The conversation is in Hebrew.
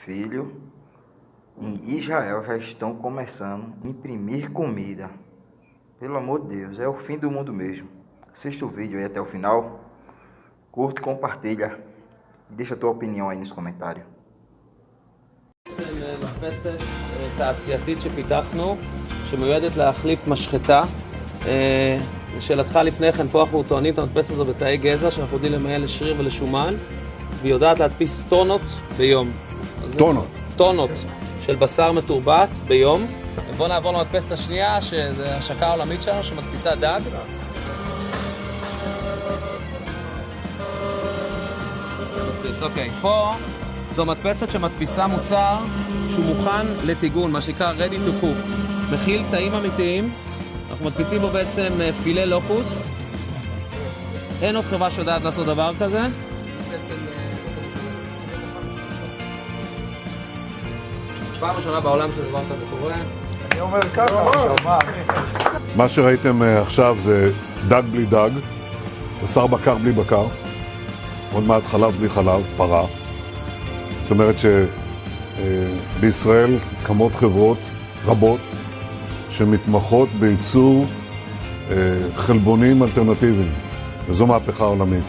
Filho, em Israel já estão começando a imprimir comida. Pelo amor de Deus, é o fim do mundo mesmo. Assista o vídeo aí até o final, curte, compartilha, deixa a tua opinião aí nos comentários. מחפשת תעשייתית שפיתחנו, שמיועדת להחליף משחטה. לשאלתך לפני כן, פה אנחנו טוענים את המדפסת הזו בתאי גזע, שאנחנו יודעים למעל לשריר ולשומן, והיא יודעת להדפיס טונות ביום. טונות? טונות של בשר מתורבת ביום. בואו נעבור למדפסת השנייה, שזו השקה העולמית שלנו, שמדפיסה דג. אוקיי, פה זו מדפסת שמדפיסה מוצר שהוא מוכן לטיגון, מה שנקרא ready to cook. מכיל תאים אמיתיים, אנחנו מדפיסים בו בעצם פילה לוקוס. אין עוד חברה שיודעת לעשות דבר כזה. פעם ראשונה בעולם שדבר כזה קורה. אני אומר ככה, מה? מה שראיתם עכשיו זה דג בלי דג, בשר בקר בלי בקר, עוד מעט חלב בלי חלב, פרה. זאת אומרת שבישראל קמות חברות רבות שמתמחות בייצור חלבונים אלטרנטיביים, וזו מהפכה עולמית.